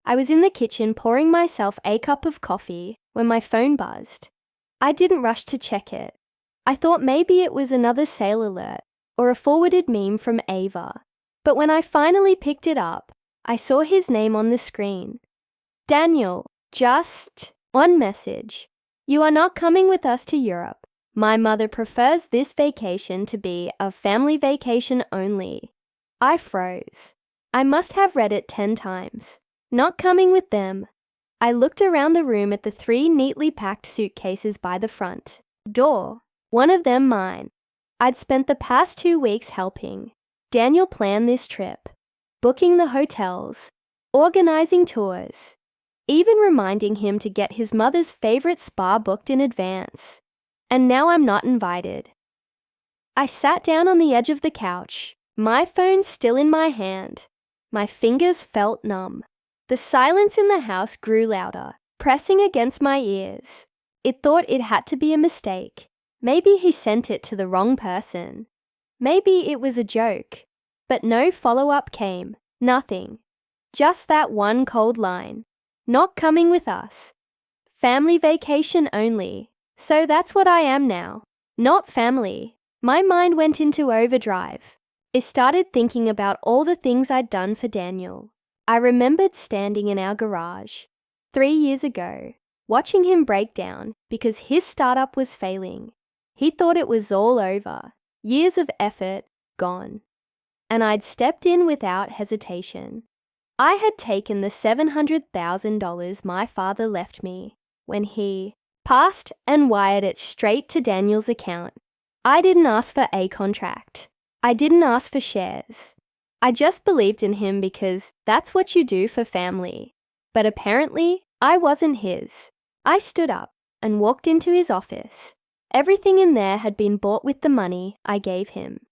I was in the kitchen pouring myself a cup of coffee when my phone buzzed. I didn't rush to check it. I thought maybe it was another sale alert or a forwarded meme from Ava. But when I finally picked it up, I saw his name on the screen. Daniel, just one message. You are not coming with us to Europe. My mother prefers this vacation to be a family vacation only. I froze. I must have read it 10 times. Not coming with them. I looked around the room at the 3 neatly packed suitcases by the front door, one of them mine. I'd spent the past 2 weeks helping Daniel plan this trip, booking the hotels, organizing tours, even reminding him to get his mother's favorite spa booked in advance. And now I'm not invited. I sat down on the edge of the couch, my phone still in my hand. My fingers felt numb. The silence in the house grew louder, pressing against my ears. It thought it had to be a mistake. Maybe he sent it to the wrong person. Maybe it was a joke. But no follow-up came. Nothing. Just that one cold line. Not coming with us. Family vacation only. So that's what I am now. Not family. My mind went into overdrive. It started thinking about all the things I'd done for Daniel. I remembered standing in our garage 3 years ago, watching him break down because his startup was failing. He thought it was all over. Years of effort gone. And I'd stepped in without hesitation. I had taken the $700,000 my father left me when he passed and wired it straight to Daniel's account. I didn't ask for a contract. I didn't ask for shares. I just believed in him because that's what you do for family. But apparently, I wasn't his. I stood up and walked into his office. Everything in there had been bought with the money I gave him.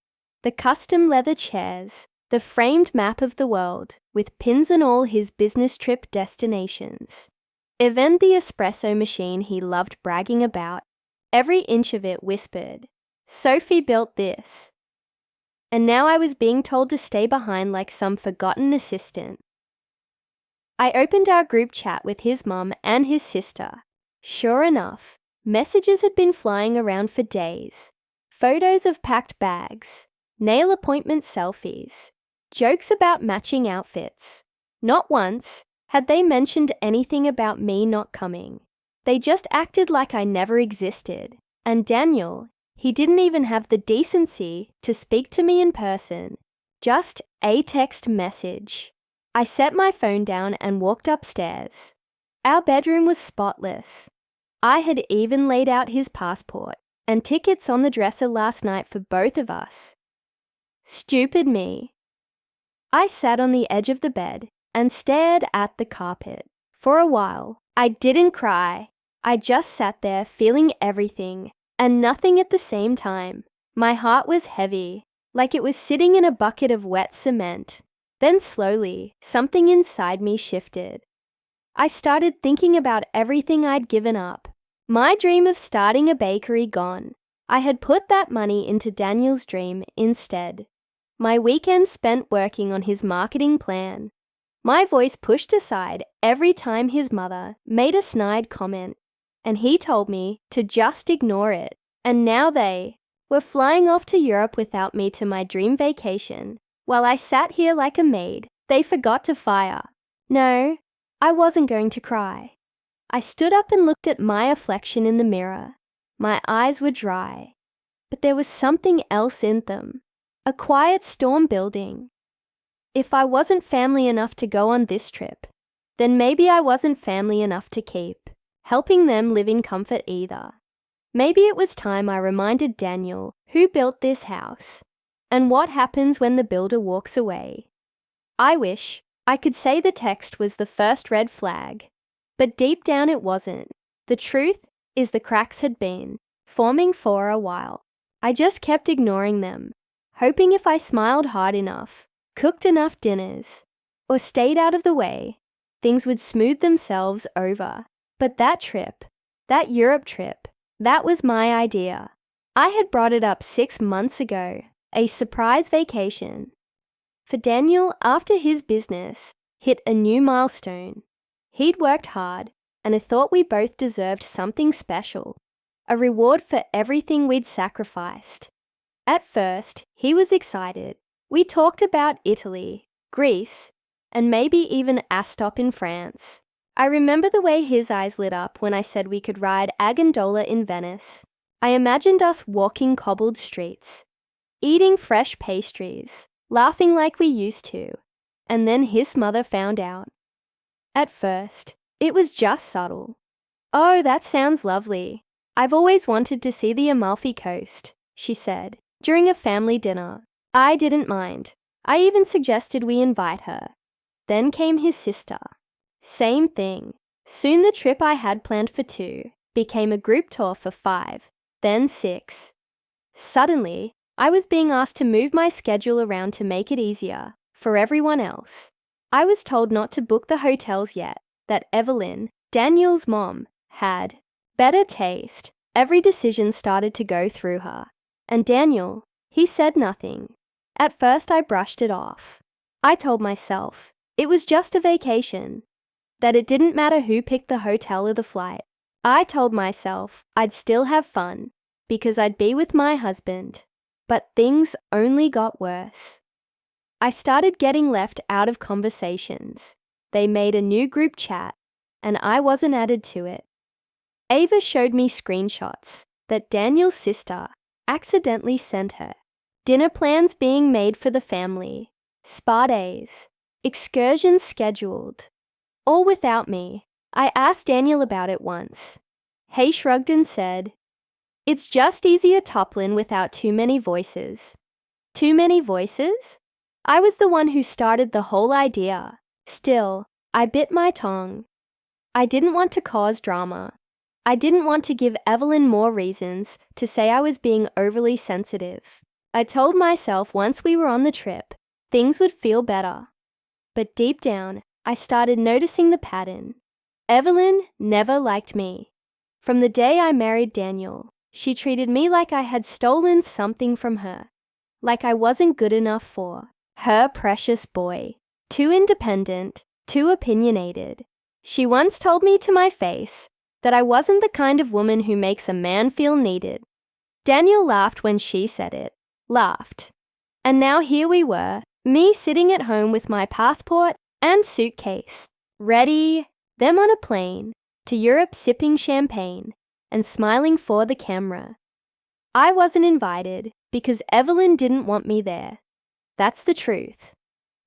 The custom leather chairs, the framed map of the world with pins and all his business trip destinations. Even the espresso machine he loved bragging about, every inch of it whispered, "Sophie built this." And now I was being told to stay behind like some forgotten assistant. I opened our group chat with his mum and his sister. Sure enough, messages had been flying around for days. Photos of packed bags, nail appointment selfies, jokes about matching outfits. Not once had they mentioned anything about me not coming. They just acted like I never existed. And Daniel, he didn't even have the decency to speak to me in person. Just a text message. I set my phone down and walked upstairs. Our bedroom was spotless. I had even laid out his passport and tickets on the dresser last night for both of us. Stupid me. I sat on the edge of the bed and stared at the carpet. For a while, I didn't cry. I just sat there feeling everything and nothing at the same time. My heart was heavy, like it was sitting in a bucket of wet cement. Then slowly, something inside me shifted. I started thinking about everything I'd given up. My dream of starting a bakery gone. I had put that money into Daniel's dream instead. My weekend spent working on his marketing plan. My voice pushed aside every time his mother made a snide comment, and he told me to just ignore it. And now they were flying off to Europe without me to my dream vacation. While I sat here like a maid, they forgot to fire. No, I wasn't going to cry. I stood up and looked at my reflection in the mirror. My eyes were dry, but there was something else in them. A quiet storm building. If I wasn't family enough to go on this trip, then maybe I wasn't family enough to keep helping them live in comfort either. Maybe it was time I reminded Daniel who built this house and what happens when the builder walks away. I wish I could say the text was the first red flag, but deep down it wasn't. The truth is the cracks had been forming for a while. I just kept ignoring them, hoping if I smiled hard enough, cooked enough dinners, or stayed out of the way, things would smooth themselves over. But that trip, that Europe trip, that was my idea. I had brought it up 6 months ago, a surprise vacation. For Daniel, after his business hit a new milestone, He'd worked hard, and I thought we both deserved something special, a reward for everything we'd sacrificed. At first, he was excited. We talked about Italy, Greece, and maybe even a stop in France. I remember the way his eyes lit up when I said we could ride a gondola in Venice. I imagined us walking cobbled streets, eating fresh pastries, laughing like we used to, and then his mother found out. At first, it was just subtle. "Oh, that sounds lovely. I've always wanted to see the Amalfi Coast," she said, during a family dinner. I didn't mind. I even suggested we invite her. Then came his sister. Same thing. Soon the trip I had planned for 2 became a group tour for 5, then 6. Suddenly, I was being asked to move my schedule around to make it easier for everyone else. I was told not to book the hotels yet, that Evelyn, Daniel's mom, had better taste. Every decision started to go through her. And Daniel, he said nothing. At first I brushed it off. I told myself it was just a vacation, that it didn't matter who picked the hotel or the flight. I told myself I'd still have fun because I'd be with my husband. But things only got worse. I started getting left out of conversations. They made a new group chat, and I wasn't added to it. Ava showed me screenshots that Daniel's sister accidentally sent her. Dinner plans being made for the family, spa days, excursions scheduled, all without me. I asked Daniel about it once. He shrugged and said, "It's just easier toppling without too many voices." Too many voices? I was the one who started the whole idea. Still, I bit my tongue. I didn't want to cause drama. I didn't want to give Evelyn more reasons to say I was being overly sensitive. I told myself once we were on the trip, things would feel better. But deep down, I started noticing the pattern. Evelyn never liked me. From the day I married Daniel, she treated me like I had stolen something from her, like I wasn't good enough for her precious boy. Too independent, too opinionated. She once told me to my face that I wasn't the kind of woman who makes a man feel needed. Daniel laughed when she said it. Laughed. And now here we were, me sitting at home with my passport and suitcase, ready, them on a plane, to Europe sipping champagne and smiling for the camera. I wasn't invited because Evelyn didn't want me there. That's the truth.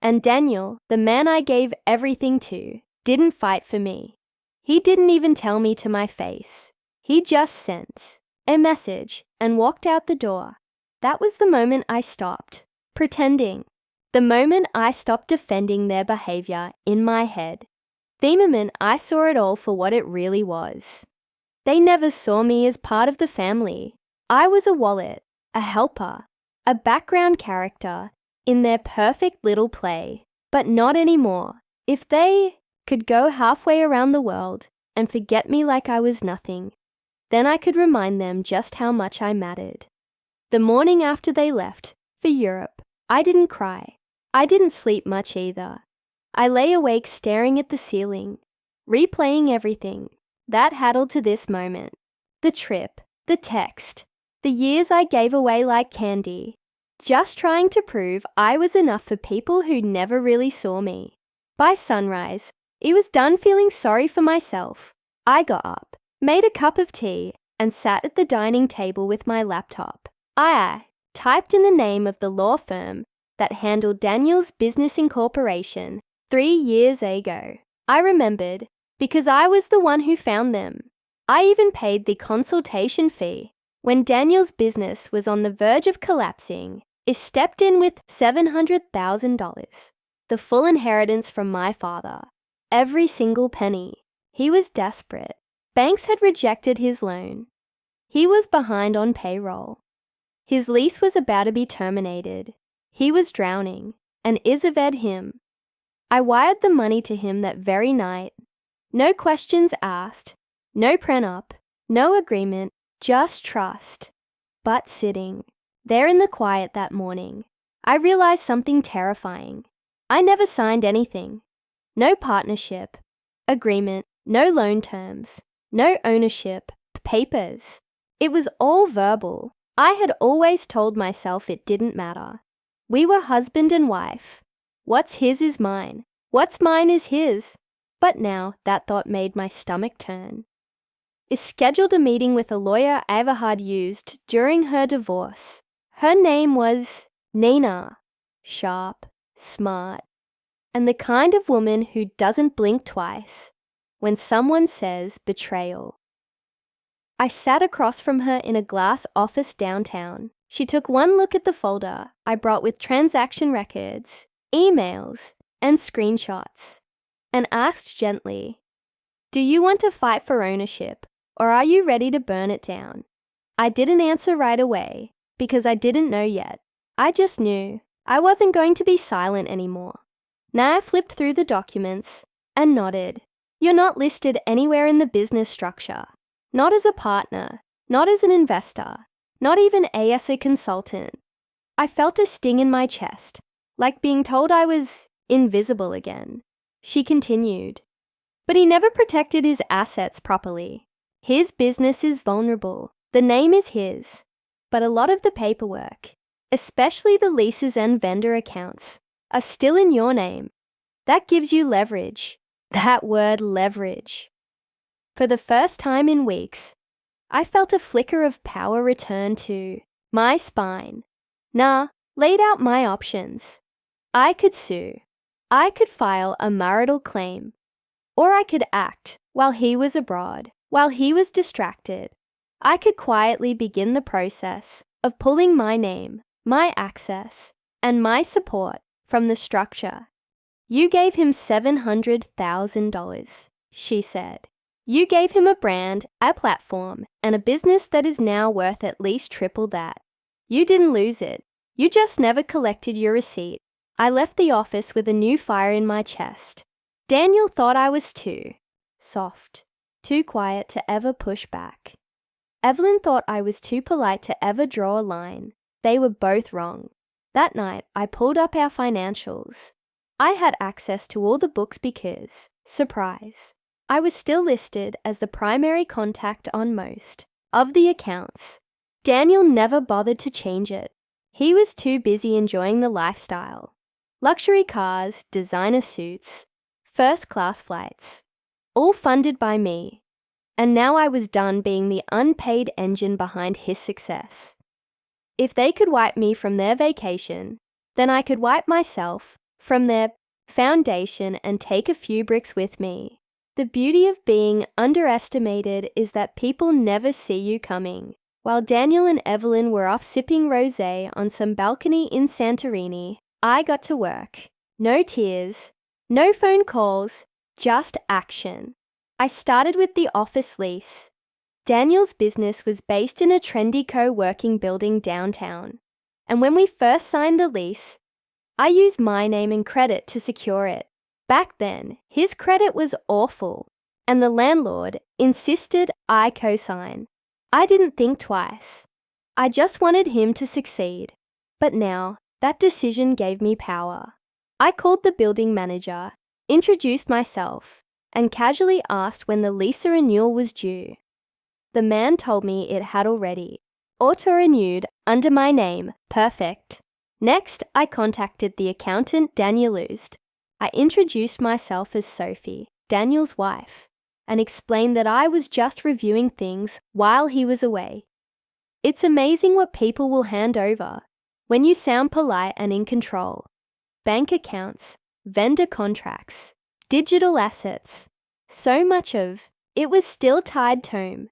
And Daniel, the man I gave everything to, didn't fight for me. He didn't even tell me to my face. He just sent a message and walked out the door. That was the moment I stopped pretending. The moment I stopped defending their behavior in my head. The moment I saw it all for what it really was. They never saw me as part of the family. I was a wallet, a helper, a background character in their perfect little play. But not anymore. If they could go halfway around the world and forget me like I was nothing, then I could remind them just how much I mattered. The morning after they left for Europe, I didn't cry. I didn't sleep much either. I lay awake staring at the ceiling, replaying everything that huddled to this moment. The trip, the text, the years I gave away like candy, just trying to prove I was enough for people who never really saw me. By sunrise, I was done feeling sorry for myself. I got up, made a cup of tea, and sat at the dining table with my laptop. I typed in the name of the law firm that handled Daniel's business incorporation 3 years ago. I remembered because I was the one who found them. I even paid the consultation fee. When Daniel's business was on the verge of collapsing, I stepped in with $700,000, the full inheritance from my father. Every single penny. He was desperate. Banks had rejected his loan. He was behind on payroll. His lease was about to be terminated. He was drowning, and Isabed him. I wired the money to him that very night. No questions asked, no prenup, no agreement, just trust. But sitting there in the quiet that morning, I realized something terrifying. I never signed anything. No partnership, agreement, no loan terms, no ownership, papers. It was all verbal. I had always told myself it didn't matter. We were husband and wife. What's his is mine. What's mine is his. But now that thought made my stomach turn. I scheduled a meeting with a lawyer Ava had used during her divorce. Her name was Nina. Sharp, smart, and the kind of woman who doesn't blink twice when someone says betrayal. I sat across from her in a glass office downtown. She took one look at the folder I brought with transaction records, emails, and screenshots, and asked gently, "Do you want to fight for ownership, or are you ready to burn it down?" I didn't answer right away because I didn't know yet. I just knew I wasn't going to be silent anymore. Naya flipped through the documents and nodded. "You're not listed anywhere in the business structure. Not as a partner, not as an investor, not even as a consultant." I felt a sting in my chest, like being told I was invisible again. She continued, "But he never protected his assets properly. His business is vulnerable. The name is his. But a lot of the paperwork, especially the leases and vendor accounts, are still in your name. That gives you leverage." That word, leverage. For the first time in weeks, I felt a flicker of power return to my spine. Laid out my options. I could sue. I could file a marital claim. Or I could act while he was abroad, while he was distracted. I could quietly begin the process of pulling my name, my access, and my support from the structure. "You gave him $700,000, she said. "You gave him a brand, a platform, and a business that is now worth at least triple that. You didn't lose it. You just never collected your receipt." I left the office with a new fire in my chest. Daniel thought I was too soft, too quiet to ever push back. Evelyn thought I was too polite to ever draw a line. They were both wrong. That night, I pulled up our financials. I had access to all the books because, surprise, I was still listed as the primary contact on most of the accounts. Daniel never bothered to change it. He was too busy enjoying the lifestyle. Luxury cars, designer suits, first-class flights, all funded by me. And now I was done being the unpaid engine behind his success. If they could wipe me from their vacation, then I could wipe myself from their foundation and take a few bricks with me. The beauty of being underestimated is that people never see you coming. While Daniel and Evelyn were off sipping rosé on some balcony in Santorini, I got to work. No tears, no phone calls, just action. I started with the office lease. Daniel's business was based in a trendy co-working building downtown. And when we first signed the lease, I used my name and credit to secure it. Back then, his credit was awful, and the landlord insisted I co-sign. I didn't think twice. I just wanted him to succeed. But now, that decision gave me power. I called the building manager, introduced myself, and casually asked when the lease renewal was due. The man told me it had already. Auto-renewed under my name, perfect. Next, I contacted the accountant Daniel used. I introduced myself as Sophie, Daniel's wife, and explained that I was just reviewing things while he was away. It's amazing what people will hand over when you sound polite and in control. Bank accounts, vendor contracts, digital assets, so much of it was still tied to him.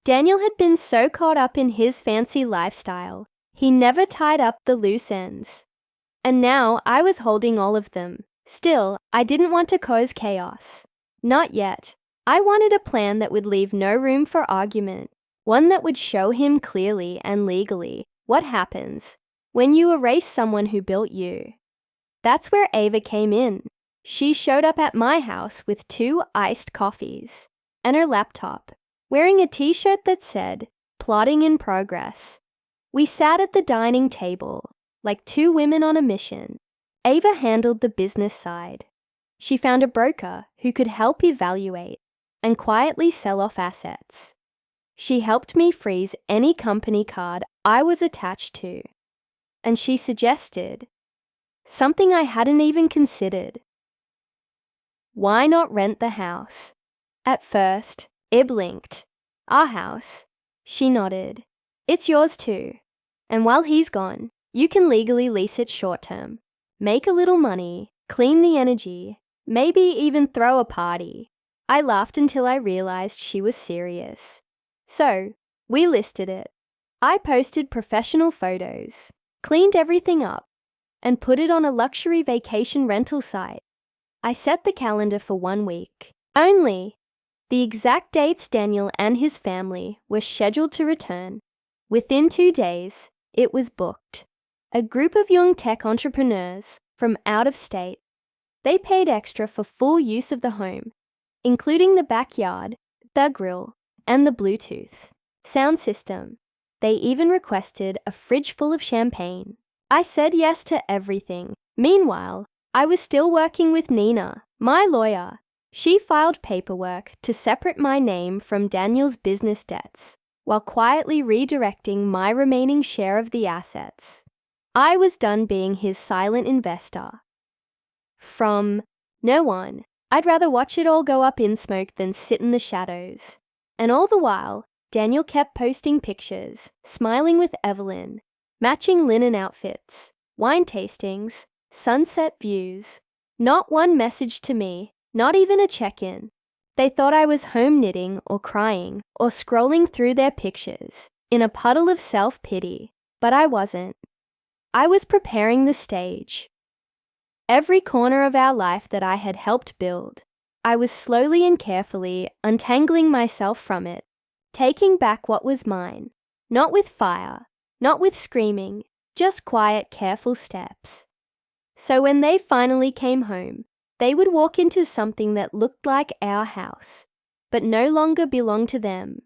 Daniel had been so caught up in his fancy lifestyle, he never tied up the loose ends. And now I was holding all of them. Still, I didn't want to cause chaos. Not yet. I wanted a plan that would leave no room for argument, one that would show him clearly and legally what happens when you erase someone who built you. That's where Ava came in. She showed up at my house with 2 iced coffees and her laptop, wearing a t-shirt that said, "Plotting in progress." We sat at the dining table, like 2 women on a mission. Ava handled the business side. She found a broker who could help evaluate and quietly sell off assets. She helped me freeze any company card I was attached to. And she suggested something I hadn't even considered. Why not rent the house? At first, I blinked. Our house? She nodded. It's yours too. And while he's gone, you can legally lease it short-term. Make a little money, clean the energy, maybe even throw a party. I laughed until I realized she was serious. So, we listed it. I posted professional photos, cleaned everything up, and put it on a luxury vacation rental site. I set the calendar for 1 week. Only the exact dates Daniel and his family were scheduled to return. Within 2 days, it was booked. A group of young tech entrepreneurs from out of state. They paid extra for full use of the home, including the backyard, the grill, and the Bluetooth sound system. They even requested a fridge full of champagne. I said yes to everything. Meanwhile, I was still working with Nina, my lawyer. She filed paperwork to separate my name from Daniel's business debts, while quietly redirecting my remaining share of the assets. I was done being his silent investor. From no one, I'd rather watch it all go up in smoke than sit in the shadows. And all the while, Daniel kept posting pictures, smiling with Evelyn, matching linen outfits, wine tastings, sunset views. Not one message to me, not even a check-in. They thought I was home knitting or crying or scrolling through their pictures in a puddle of self-pity, but I wasn't. I was preparing the stage. Every corner of our life that I had helped build, I was slowly and carefully untangling myself from it, taking back what was mine, not with fire, not with screaming, just quiet, careful steps. So when they finally came home, they would walk into something that looked like our house, but no longer belonged to them.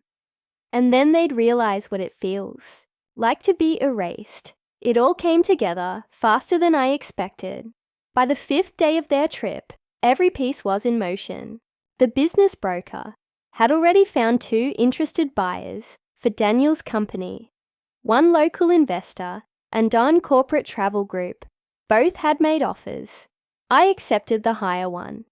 And then they'd realize what it feels like to be erased. It all came together faster than I expected. By the 5th day of their trip, every piece was in motion. The business broker had already found 2 interested buyers for Daniel's company. One local investor and one corporate travel group. Both had made offers. I accepted the higher one.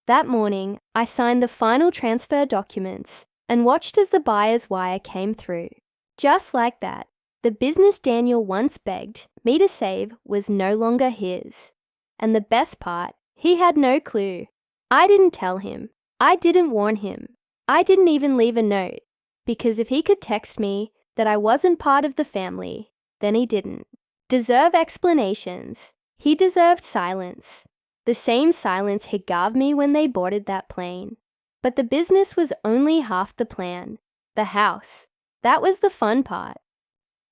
That morning, I signed the final transfer documents and watched as the buyer's wire came through. Just like that, the business Daniel once begged me to save was no longer his. And the best part, he had no clue. I didn't tell him. I didn't warn him. I didn't even leave a note, because if he could text me that I wasn't part of the family, then he didn't deserve explanations. He deserved silence. The same silence he gave me when they boarded that plane. But the business was only half the plan. The house. That was the fun part.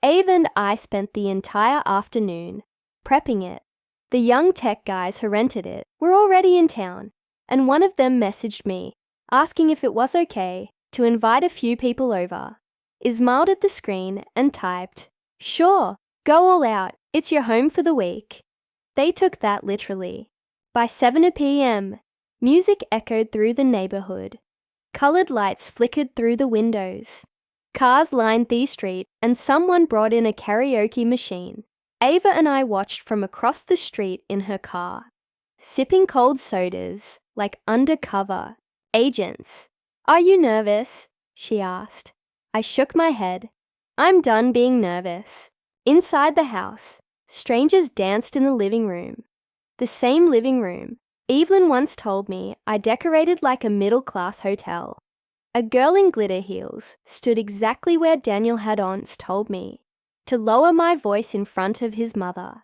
Ava and I spent the entire afternoon prepping it. The young tech guys who rented it were already in town, and one of them messaged me, asking if it was okay to invite a few people over. I smiled at the screen and typed, "Sure, go all out, it's your home for the week." They took that literally. By 7 p.m., music echoed through the neighborhood. Colored lights flickered through the windows. Cars lined the street, and someone brought in a karaoke machine. Ava and I watched from across the street in her car, sipping cold sodas like undercover agents. "Are you nervous?" she asked. I shook my head. I'm done being nervous. Inside the house, strangers danced in the living room. The same living room Evelyn once told me I decorated like a middle-class hotel. A girl in glitter heels stood exactly where Daniel had once told me to lower my voice in front of his mother.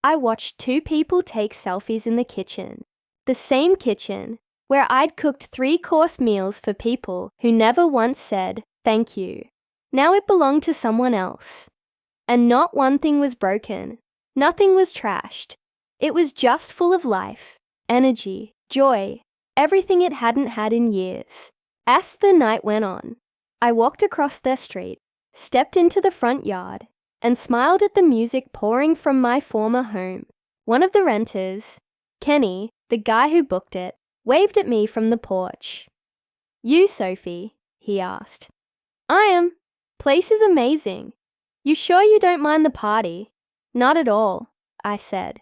I watched 2 people take selfies in the kitchen, the same kitchen where I'd cooked 3-course meals for people who never once said thank you. Now it belonged to someone else. And not one thing was broken. Nothing was trashed. It was just full of life, energy, joy, everything it hadn't had in years. As the night went on, I walked across their street, stepped into the front yard, and smiled at the music pouring from my former home. One of the renters, Kenny, the guy who booked it, waved at me from the porch. "You, Sophie?" he asked. "I am. Place is amazing. You sure you don't mind the party?" "Not at all," I said.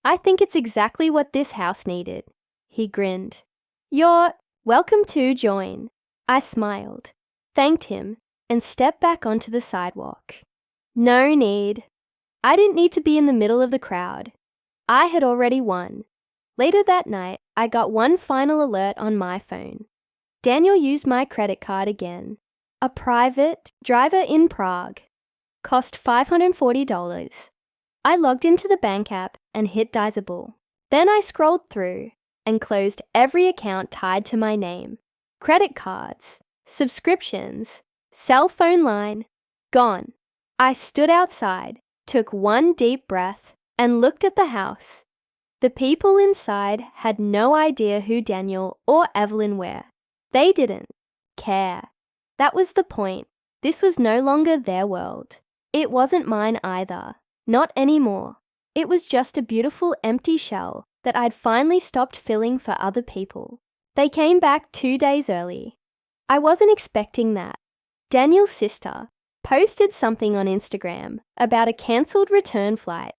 "I think it's exactly what this house needed." He grinned. "You're welcome to join." I smiled, thanked him, and stepped back onto the sidewalk. No need. I didn't need to be in the middle of the crowd. I had already won. Later that night, I got one final alert on my phone. Daniel used my credit card again. A private driver in Prague. Cost $540. I logged into the bank app and hit Dizable. Then I scrolled through and closed every account tied to my name. Credit cards, subscriptions, cell phone line, gone. I stood outside, took one deep breath, and looked at the house. The people inside had no idea who Daniel or Evelyn were. They didn't care. That was the point. This was no longer their world. It wasn't mine either. Not anymore. It was just a beautiful empty shell that I'd finally stopped filling for other people. They came back 2 days early. I wasn't expecting that. Daniel's sister posted something on Instagram about a cancelled return flight.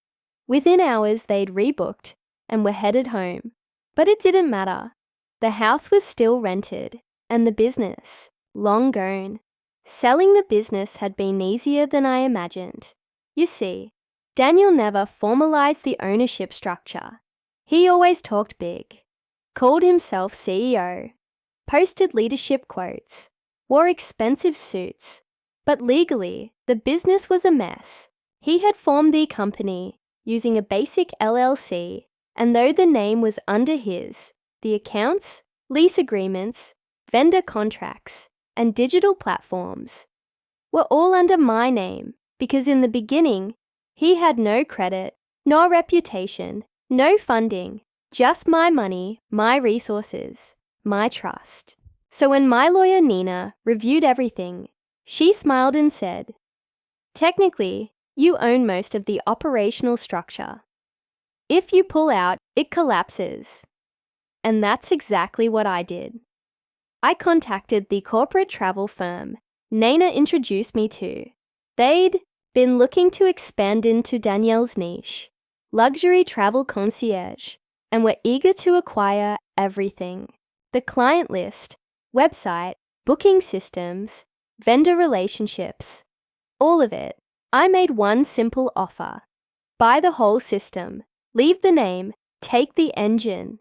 Within hours, they'd rebooked and were headed home. But it didn't matter. The house was still rented, and the business, long gone. Selling the business had been easier than I imagined. You see, Daniel never formalized the ownership structure. He always talked big, called himself CEO, posted leadership quotes, wore expensive suits, but legally, the business was a mess. He had formed the company using a basic LLC, and though the name was under his, the accounts, lease agreements, vendor contracts, and digital platforms were all under my name because in the beginning, he had no credit, no reputation, no funding, just my money, my resources, my trust. So when my lawyer Nina reviewed everything, she smiled and said, "Technically, you own most of the operational structure. If you pull out, it collapses." And that's exactly what I did. I contacted the corporate travel firm Nina introduced me to. They'd been looking to expand into Danielle's niche, luxury travel concierge, and were eager to acquire everything. The client list, website, booking systems, vendor relationships, all of it. I made one simple offer. Buy the whole system, leave the name, take the engine.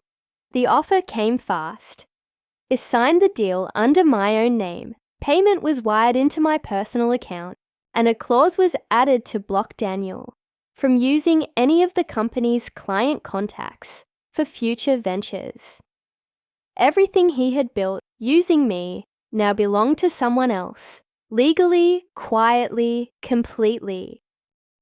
The offer came fast. I signed the deal under my own name. Payment was wired into my personal account, and a clause was added to block Daniel from using any of the company's client contacts for future ventures. Everything he had built using me now belonged to someone else, legally, quietly, completely.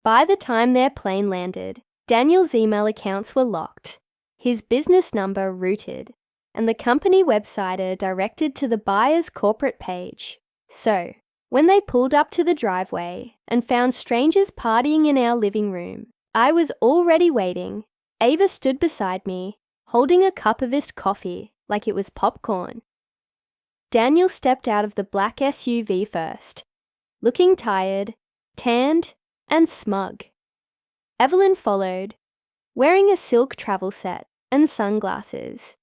By the time their plane landed, Daniel's email accounts were locked, his business number rooted, and the company website directed to the buyer's corporate page. So, when they pulled up to the driveway and found strangers partying in our living room, I was already waiting. Ava stood beside me, holding a cup of iced coffee like it was popcorn. Daniel stepped out of the black SUV first, looking tired, tanned, and smug. Evelyn followed, wearing a silk travel set and sunglasses.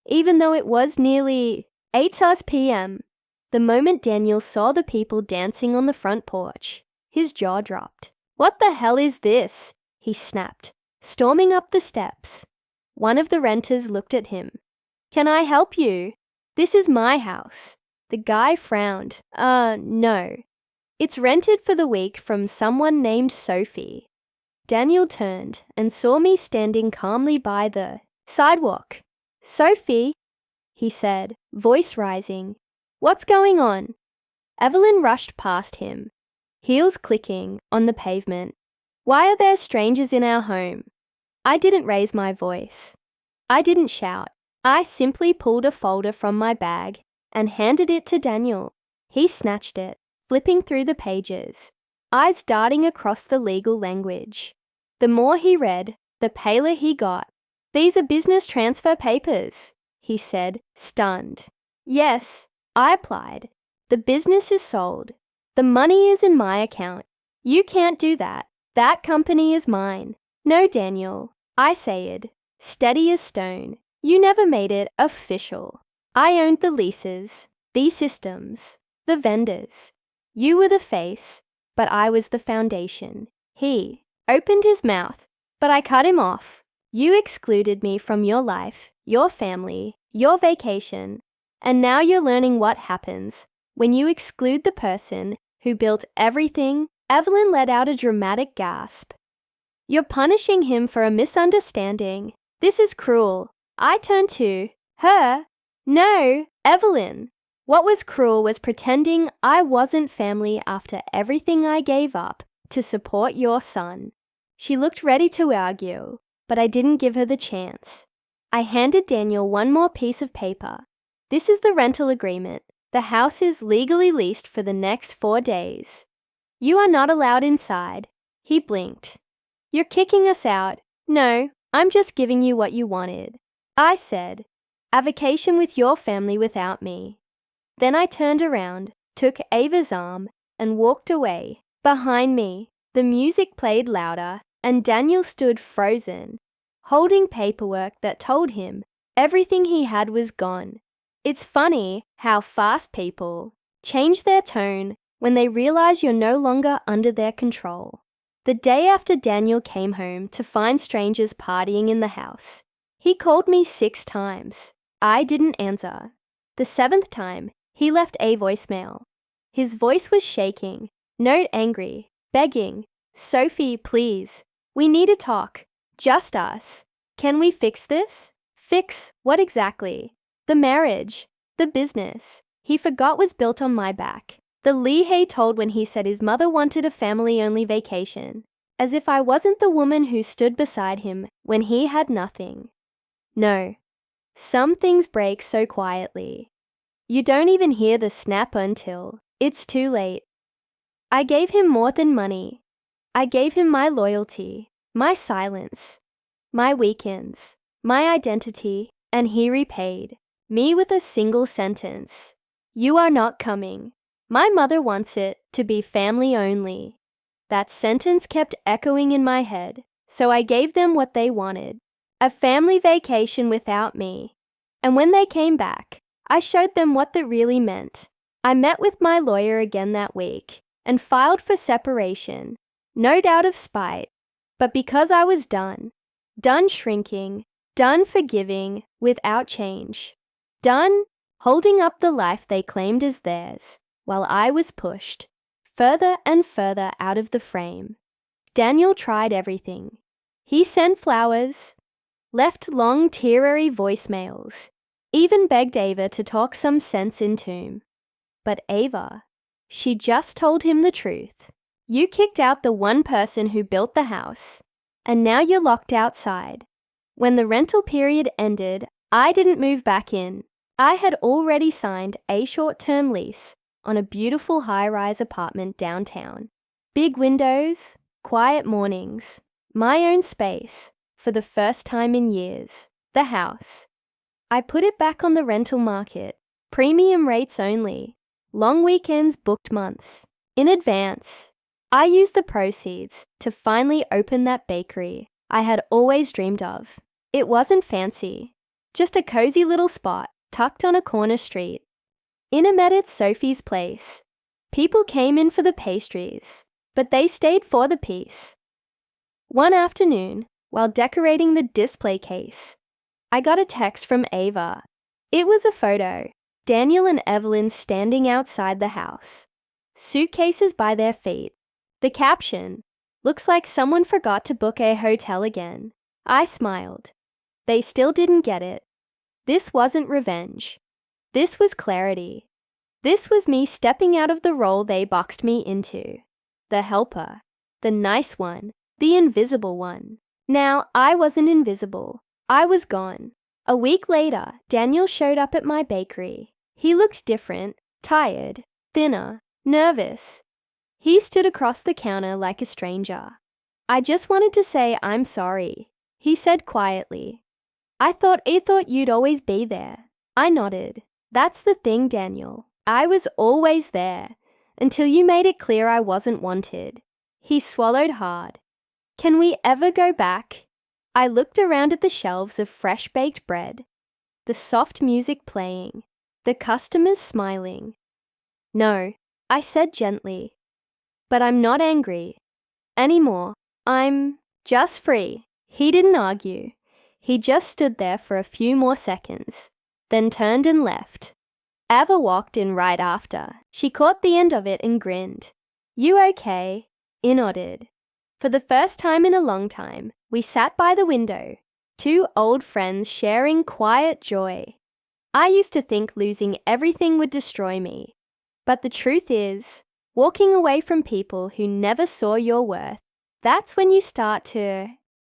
Even though it was nearly 8 p.m., the moment Daniel saw the people dancing on the front porch, his jaw dropped. "What the hell is this?" he snapped, storming up the steps. One of the renters looked at him. "Can I help you? This is my house." The guy frowned. No. It's rented for the week from someone named Sophie." Daniel turned and saw me standing calmly by the sidewalk. "Sophie," he said, voice rising. "What's going on?" Evelyn rushed past him, heels clicking on the pavement. "Why are there strangers in our home?" I didn't raise my voice. I didn't shout. I simply pulled a folder from my bag and handed it to Daniel. He snatched it, flipping through the pages, eyes darting across the legal language. The more he read, the paler he got. These are business transfer papers, he said, stunned. Yes, I applied. The business is sold. The money is in my account. You can't do that. That company is mine. No, Daniel, I said, steady as stone. You never made it official. I owned the leases, the systems, the vendors. You were the face, but I was the foundation. He opened his mouth, but I cut him off. You excluded me from your life, your family, your vacation, and now you're learning what happens when you exclude the person who built everything. Evelyn let out a dramatic gasp. You're punishing him for a misunderstanding. This is cruel. I turned to her. No, Evelyn. What was cruel was pretending I wasn't family after everything I gave up to support your son. She looked ready to argue, but I didn't give her the chance. I handed Daniel one more piece of paper. This is the rental agreement. The house is legally leased for the next 4 days. You are not allowed inside. He blinked. You're kicking us out. No, I'm just giving you what you wanted. I said, a vacation with your family without me. Then I turned around, took Ava's arm, and walked away. Behind me, the music played louder, and Daniel stood frozen, holding paperwork that told him everything he had was gone. It's funny how fast people change their tone when they realize you're no longer under their control. The day after Daniel came home to find strangers partying in the house, he called me 6 times. I didn't answer. The 7th time, he left a voicemail. His voice was shaking, not angry, begging, Sophie, please. We need to talk. Just us. Can we fix this? Fix what exactly? The marriage. The business. He forgot was built on my back. The Lehigh told when he said his mother wanted a family-only vacation, as if I wasn't the woman who stood beside him when he had nothing. No. Some things break so quietly. You don't even hear the snap until it's too late. I gave him more than money. I gave him my loyalty, my silence, my weekends, my identity, and he repaid me with a single sentence. You are not coming. My mother wants it to be family only. That sentence kept echoing in my head, so I gave them what they wanted, a family vacation without me. And when they came back, I showed them what that really meant. I met with my lawyer again that week and filed for separation, no doubt of spite, but because I was done shrinking, done forgiving without change, done holding up the life they claimed as theirs, while I was pushed further and further out of the frame. Daniel tried everything. He sent flowers, left long teary voicemails, even begged Ava to talk some sense into him. But Ava, she just told him the truth. You kicked out the one person who built the house, and now you're locked outside. When the rental period ended, I didn't move back in. I had already signed a short-term lease on a beautiful high-rise apartment downtown. Big windows, quiet mornings, my own space for the first time in years. The house. I put it back on the rental market, premium rates only, long weekends booked months, in advance. I used the proceeds to finally open that bakery I had always dreamed of. It wasn't fancy, just a cozy little spot tucked on a corner street. In a met at Sophie's place. People came in for the pastries, but they stayed for the peace. One afternoon, while decorating the display case, I got a text from Ava. It was a photo, Daniel and Evelyn standing outside the house, suitcases by their feet. The caption, looks like someone forgot to book a hotel again. I smiled. They still didn't get it. This wasn't revenge. This was clarity. This was me stepping out of the role they boxed me into. The helper, the nice one, the invisible one. Now, I wasn't invisible. I was gone. A week later, Daniel showed up at my bakery. He looked different, tired, thinner, nervous. He stood across the counter like a stranger. I just wanted to say I'm sorry, he said quietly. I thought you'd always be there. I nodded. That's the thing, Daniel. I was always there, until you made it clear I wasn't wanted. He swallowed hard. Can we ever go back? I looked around at the shelves of fresh-baked bread, the soft music playing, the customers smiling. No, I said gently. But I'm not angry anymore. I'm just free. He didn't argue. He just stood there for a few more seconds, then turned and left. Ava walked in right after. She caught the end of it and grinned. You okay? I nodded. For the first time in a long time, we sat by the window, two old friends sharing quiet joy. I used to think losing everything would destroy me. But the truth is, walking away from people who never saw your worth, that's when you start to